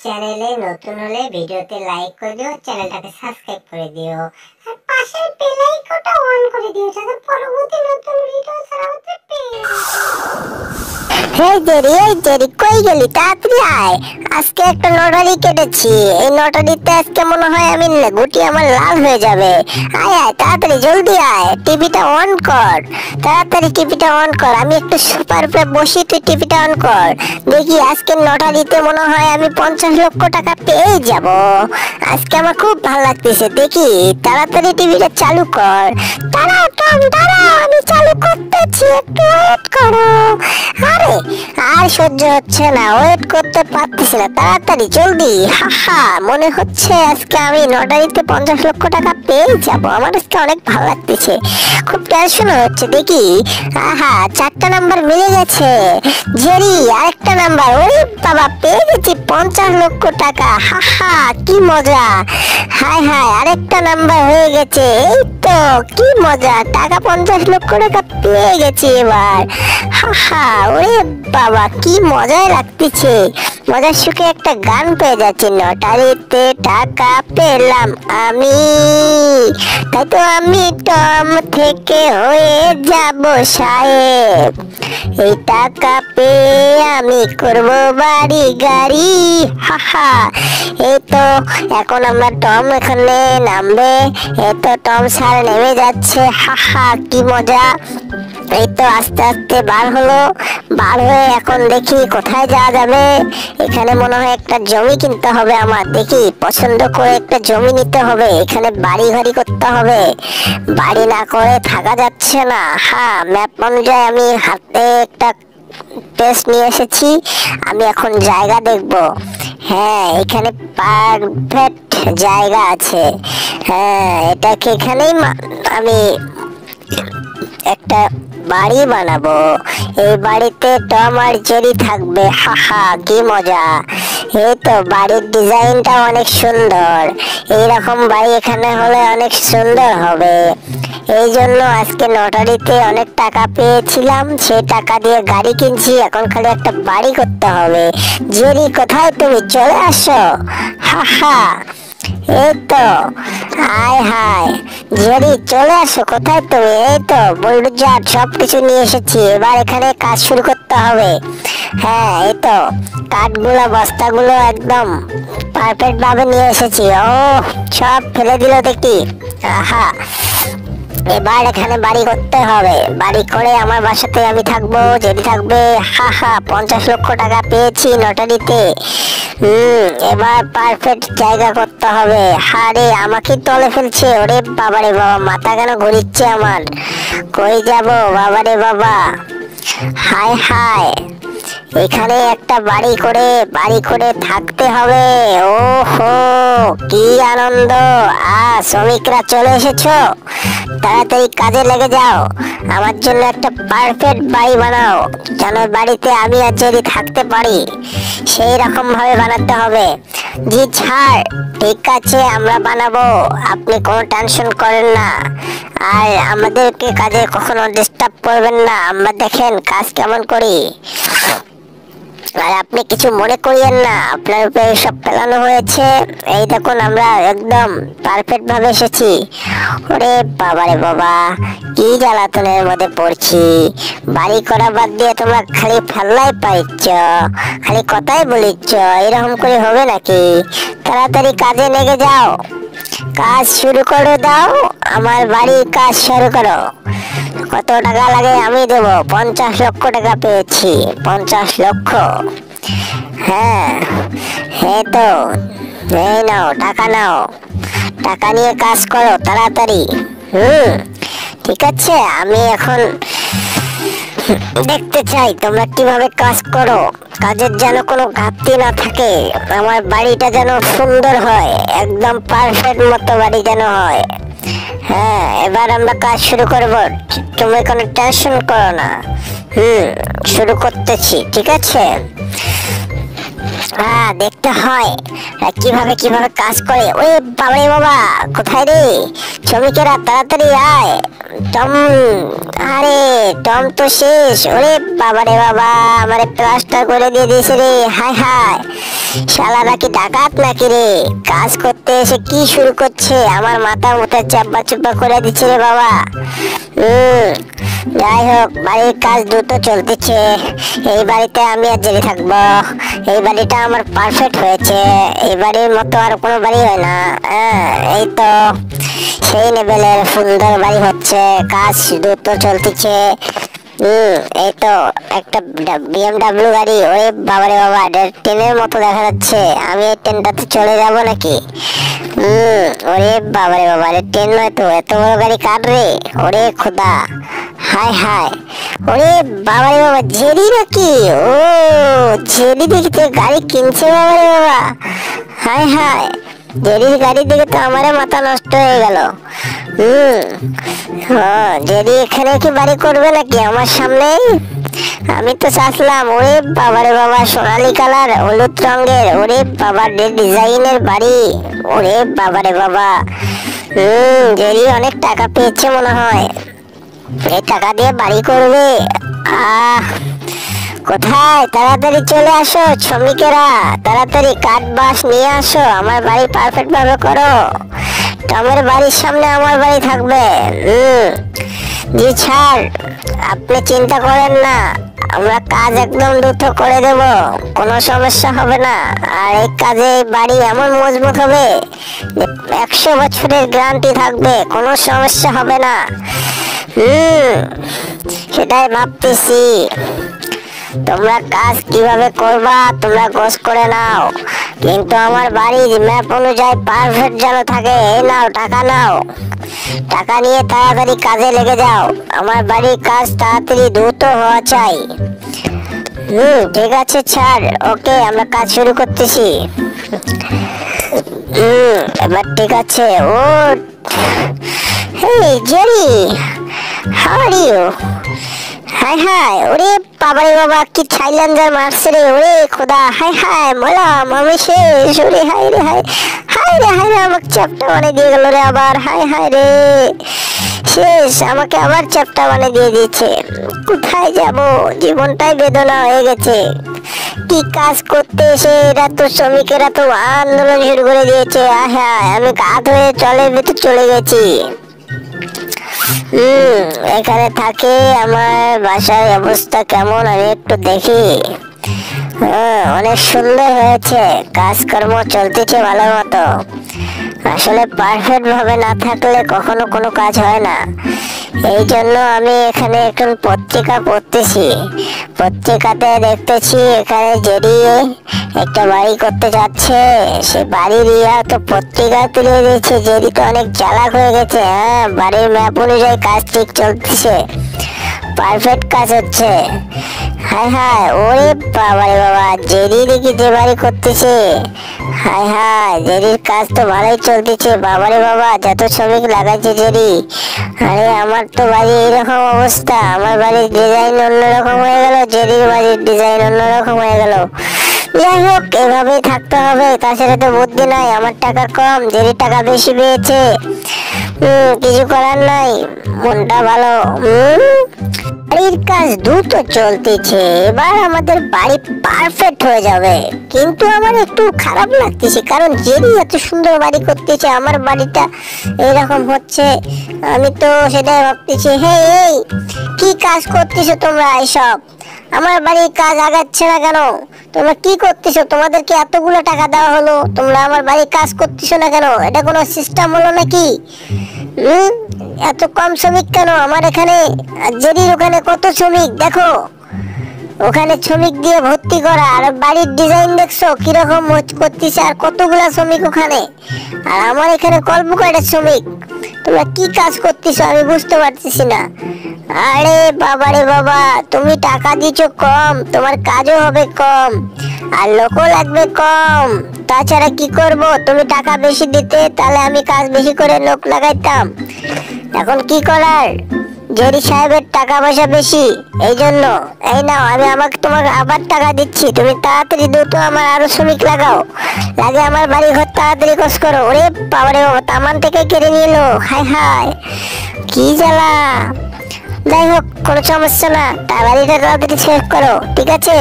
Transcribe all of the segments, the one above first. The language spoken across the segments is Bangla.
চ্যানেলে নতুন হলে ভিডিওতে লাইক করে দিও, চ্যানেলটাকে সাবস্ক্রাইব করে দিও আর পাশের বেল আইকনটা অন করে দিও যাতে পরবর্তী নতুন ভিডিও ছাড়াতে পেয়ে। এই জেরি কই গেলি? তাড়াতাড়ি আয়, আজকে একটা লটারি কেটেছি। এই লটারিতে আজকে মনে হয় আমি গুটি আমার লাল হয়ে যাবে। আয় আয় তাড়াতাড়ি জলদি আয়, টিভিটা অন কর, তাড়াতাড়ি টিভিটা অন কর। আমি একটু সুপার উপরে বসি, তুই টিভিটা অন কর। দেখি আজকে লটারিতে মনে হয় আমি 50 লক্ষ টাকা পেয়ে যাব। আজকে আমার খুব ভালো লাগতেছে। দেখি তাড়াতাড়ি টিভিটা চালু কর। দাঁড়াও টম, দাঁড়াও, আমি চালু করতেছি, একটু ওয়েট করো। আরে আর সহ্য হচ্ছে না, ওয়েট করতে পারতেছি না, তাড়াতাড়ি জলদি। হাহা, মনে হচ্ছে আজকে আমি লটারিতে 50 লক্ষ টাকা পেয়ে যাব। আমার আজকে অনেক ভালো লাগতেছে, খুব টেনশন হচ্ছে। দেখি, আহা 4টা নাম্বার মিলে গেছে। জেরি আরেকটা নাম্বার, ওরে বাবা পেয়ে গেছি 50 লক্ষ টাকা। হাহা কি মজা। হায় হায় আরেকটা নাম্বার হয়ে গেছে। এই তো কি মজা, টাকা 50 লক্ষ টাকা পেয়ে গেছি এবার। হাহা ওরে বাবা কি মজাই লাগতেছে, মজার সুখে একটা গান পেয়ে যাচ্ছি। লটারিতে টাকা পেলাম আমি, তাই তো আমি টম থেকে হয়ে যাব সাহেব। এই টাকা পেয়ে আমি করব বাড়ি গাড়ি। হাহা এই তো এখন আমরা টম এখানে নামবে। এই তো টম স্যার নেমে যাচ্ছে। হাহা কি মজা। এই তো আস্তে আস্তে বার হলো, বার হয়ে এখন দেখি কোথায় যাওয়া যাবে। এখানে মনে হয় একটা জমি কিনতে হবে আমার। দেখি পছন্দ করে একটা জমি নিতে হবে, এখানে বাড়ি ঘাড়ি করতে হবে, বাড়ি না করে থাকা যাচ্ছে না। হ্যাঁ ম্যাপ অনুযায়ী আমি হাতে একটা টেস্ট নিয়ে এসেছি, আমি এখন জায়গা দেখব। হ্যাঁ এখানে পারফেক্ট জায়গা আছে। হ্যাঁ এটাকে এখানেই আমি একটা বাড়ি বানাবো। এই বাড়িতে টম আর জেরি থাকবে। হাহা কি মজা। এই তো বাড়ির ডিজাইনটা অনেক সুন্দর, এইরকম বাড়ি এখানে হলে অনেক সুন্দর হবে। এই জন্য আজকে লটারিতে অনেক টাকা পেয়েছিলাম, সেই টাকা দিয়ে গাড়ি কিনছি। এখন খালি একটা বাড়ি করতে হবে। জেরি কোথায় তুমি? চলে আসো। হাহা এই তো, হায় হায় জেরি চলে আসো, কোথায় তুমি? এই তো বুলডোজার সবকিছু নিয়ে এসেছি, এবার এখানে কাজ শুরু করতে হবে। হ্যাঁ এই তো কাঠগুলো বস্তাগুলো একদম পারফেক্ট ভাবে নিয়ে এসেছি। ও সব ফেলে দিল দেখি। আহা এবার এখানে বাড়ি করতে হবে, বাড়ি করে আমার বাসাতে আমি থাকবো, জেরি থাকবে। হাহা 50 লক্ষ টাকা পেয়েছি লটারিতে। এবার পারফেক্ট জায়গা করতে হবে। হারে আমাকে তলে ফেলছে। ওরে বাবারে বাবা, মাথা কেন ঘুরিচ্ছে আমার, কই যাব বাবারে বাবা। হায় হায় এখানে একটা বাড়ি করে থাকতে হবে। ওহো কি আনন্দ। শ্রমিকরা চলে এসেছো, তাড়াতাড়ি কাজে লেগে যাও, আমার জন্য একটা পারফেক্ট বাড়ি বানাও, যেন বাড়িতে আমি আর জেরি থাকতে পারি, সেই রকম ভাবে বানাতে হবে। জি ছাড়, ঠিক আছে আমরা বানাবো, আপনি কোনো টেনশন করেন না, আর আমাদেরকে কাজে কখনো ডিস্টার্ব করবেন না। আমরা দেখেন কাজ কেমন করি, আর আপনি কিছু মনে করিয়েন না, আপনার উপরে সব ফেলানো হয়েছে। এই দেখুন আমরা একদম পারফেক্ট ভাবে এসেছি। ওরে বাবারে বাবা কি জ্বালাতনের মধ্যে পড়ছি। বাড়ি করা বাদ দিয়ে তোমরা খালি ফেললাই পাইছ, খালি কথাই বলিচ্ছ, এরকম করে হবে নাকি? তাড়াতাড়ি কাজে লেগে যাও, কাজ শুরু করে দাও, আমার বাড়ির কাজ শুরু করো। কত টাকা লাগে আমি দেব। 50 লক্ষ টাকা পেয়েছি, 50 লক্ষ। হ্যাঁ এই তো, এই নাও টাকা নাও, টাকা নিয়ে কাজ করো তাড়াতাড়ি। ঠিক আছে আমি এখন দেখতে চাই তোমরা কিভাবে কাজ করো, কাজের যেন কোনো ঘাটতি না থাকে, আমার বাড়িটা যেন সুন্দর হয়, একদম পারফেক্ট মতো বাড়ি যেন হয়। হ্যাঁ এবার আমরা কাজ শুরু করব, তুমি কোনো টেনশন করো না। শুরু করতেছি, ঠিক আছে? দেখতে হয় কিভাবে কিভাবে কাজ করে। ওই বাবারে বাবা কোথায় রে? শ্রমিকেরা তাড়াতাড়ি আয়, টম, আরে টম তো শেষ। ওরে বাবা রে বাবা, আমারে প্লাস্টার করে দিয়ে দিয়েছে রে। হায় হায়, শালারা কি ডাকাত নাকি রে? কাজ করতে এসে কি শুরু করছে, আমার মাথা মুথা চাপা চুপা করে দিচ্ছে রে বাবা। যাই হোক, বাড়ির কাজ দ্রুত চলতেছে। এই বাড়িতে আমি আর জেলে থাকবো। এই বাড়িটা আমার পারফেক্ট হয়েছে। এই বাড়ির মতো আর কোনো বাড়ি হয় না। এই তো সেই লেভেলের সুন্দর বাড়ি হচ্ছে, কাজ দ্রুত চলতেছে। এই তো একটা বিএমডাব্লিউ গাড়ি। ওরে বাবারে বাবা, ট্রেনের মতো দেখা যাচ্ছে। আমি এই ট্রেনটাতে চলে যাব নাকি? ওরে বাবারে বাবা, ট্রেন নয় তো, এত বড় গাড়ি কার রে? ওরে খোদা, হায় হায়। ওরে বাবারে বাবা, জেরি নাকি? ও জেরি দেখিতে গাড়ি কিনছে বাবারে বাবা। হায় হায়, জেরির গাড়ি দেখে তো আমারে মাথা নষ্ট হয়ে গেল। জেরি এখানে কি বাড়ি করবে নাকি আমার সামনেই? আমি তো চাচ্লাম, ওরে বাবারে বাবা, সোনালী কালার হলুদ রঙের, ওরে বাবা ডিজাইনের বাড়ি। ওরে বাবারে বাবা, জেরি অনেক টাকা পেয়েছে মনে হয়, এই টাকা দিয়ে বাড়ি করবে। কোথায়? তাড়াতাড়ি চলে আসো শ্রমিকেরা, তাড়াতাড়ি কাঠ বাঁশ নিয়ে আসো, আমার বাড়ি পারফেক্ট ভাবে করো। টমের বাড়ির সামনে আমার বাড়ি থাকবে। জি স্যার, আপনি চিন্তা করেন না, আমরা কাজ একদম দ্রুত করে দেব, কোনো সমস্যা হবে না। আর এই কাজে বাড়ি এমন মজবুত হবে, 100 বছরের গ্যারান্টি থাকবে, কোনো সমস্যা হবে না। সেটাই ভাবতেছি। তোমরা কাজ কিভাবে করবা তোমরা গোছ করে নাও, কিন্তু আমার বাড়ির ম্যাপ অনুযায়ী পারফেক্ট যেন থাকে। এই নাও টাকা, নাও টাকা নিয়ে তাড়াতাড়ি কাজে লেগে যাও। আমার বাড়ির কাজ তাড়াতাড়ি দ্রুত হওয়া চাই। ঠিক আছে স্যার, ওকে, আমরা কাজ শুরু করতেছি। এবার ঠিক আছে। ও হেই জেরি, হাউ আর ইউ? হায় হায়, ওরে বাবারে বাবা, কি ছাইলেঞ্জার মারছে রে। ওরে খোদা, হায় হায়, মলাম আমি শেষ। ওরে হায় রে হায়, হায় রে হায় রে, আমাকে চ্যাপটা বানিয়ে দিয়ে গেল রে আবার। হায় হায় রে, শেষ, আমাকে আবার চ্যাপটা বানিয়ে দিয়ে দিয়েছে। কোথায় যাব? জীবনটাই বেদনা হয়ে গেছে। কি কাজ করতে এসে এরা তো শ্রমিকেরা তো আন্দোলন শুরু করে দিয়েছে। হ্যাঁ, আমি কাঠ হয়ে চলে গেছি। এখানে থাকে, আমার বাসার অবস্থা কেমন আমি একটু দেখি। অনেক সুন্দর হয়েছে, কাজকর্ম চলতেছে ভালো মতো। আসলে পারফেক্ট ভাবে না থাকলে কখনো কোনো কাজ হয় না। এই জন্য আমি এখানে এখন পত্রিকা পড়তেছি। পত্রিকাতে দেখতেছি এখানে জেরি একটা বাড়ি করতে যাচ্ছে। সে বাড়ির তো পত্রিকা তুলে দিয়েছে। জেরি তো অনেক চালাক হয়ে গেছে। বাড়ির ম্যাপ অনুযায়ী কাজ ঠিক চলতেছে, পারফেক্ট কাজ হচ্ছে। হায় হায়, ওরে বাবারে বাবা, জেরি দেখি যে বাড়ি করতেছে। হায় হায়, জেরির কাজ তো ভালোই চলতেছে। বাবারে বাবা, যত শ্রমিক লাগাইছে জেরি। আরে আমার তো বাড়ি এইরকম অবস্থা, আমার বাড়ির ডিজাইন অন্যরকম হয়ে গেল, জেরির বাড়ির ডিজাইন অন্যরকম হয়ে গেল। যাই হোক, এভাবেই থাকতে হবে, তাছাড়া তো বুদ্ধি নাই। আমার টাকা কম, জেরির টাকা বেশি পেয়েছে। কিছু করার নাই, মনটা ভালো। বাড়ির কাজ দ্রুত চলতেছে, এবার আমাদের বাড়ি পারফেক্ট হয়ে যাবে। কিন্তু আমার একটু খারাপ লাগতেছে, কারণ জেরি এত সুন্দর বাড়ি করতেছে, আমার বাড়িটা এরকম হচ্ছে। আমি তো সেটাই ভাবতেছি। এই কি কাজ করতেছো তোমরা এইসব? আমার বাড়ির কাজ আগাচ্ছে না কেন? তোমরা কি করতেছো? তোমাদেরকে এতগুলো টাকা দেওয়া হলো, তোমরা আমার বাড়ির কাজ করতেছো না কেন? এটা কোনো সিস্টেম হলো নাকি? এত কম শ্রমিক কেন আমার এখানে? জেরির ওখানে কত শ্রমিক দেখো, ওখানে শ্রমিক দিয়ে ভর্তি করা। আর বাড়ির ডিজাইন দেখছো কিরকম করতেছে, আর কতগুলা শ্রমিক ওখানে। আর আমার এখানে কল্প কয়টা শ্রমিক। তোমরা কি কাজ করতেছো আমি বুঝতে পারতেছি না। আরে বাবারে বাবা, তুমি টাকা দিচ্ছ কম, তোমার কাজও হবে কম, আর লোকও লাগবে কম। তাছাড়া কি করব? তুমি টাকা বেশি দিতে, তাহলে আমি কাজ বেশি করে লোক লাগাইতাম। এখন কি করার? জেরি সাহেবের টাকা পয়সা বেশি, এই জন্য। এই নাও, আমি তোমাকে আবার টাকা দিচ্ছি, তুমি তাড়াতাড়ি দ্রুত আমার আরো শ্রমিক লাগাও, লাগে আমার বাড়ি ঘর তাড়াতাড়ি কাজ করো। ওরে বাবারে বাবা, তামান থেকে কেড়ে নিয়ে এলো। হায় হায়, কি জ্বালা। যাই হোক, কোনো সমস্যা না, তাড়াতাড়িটা তাড়াতাড়ি শেষ করো, ঠিক আছে?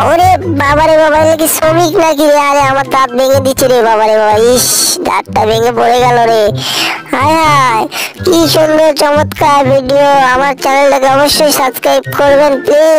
ওরে বাবারে বাবা, কি শ্রমিক নাকি রে? আরে আমার দাঁত ভেঙে দিচ্ছে রে বাবারে বাবা, ইস দাঁতটা ভেঙে পড়ে গেল রে। হায় হায়, কি সুন্দর চমৎকার ভিডিও। আমার চ্যানেলটাকে অবশ্যই সাবস্ক্রাইব করবেন প্লিজ।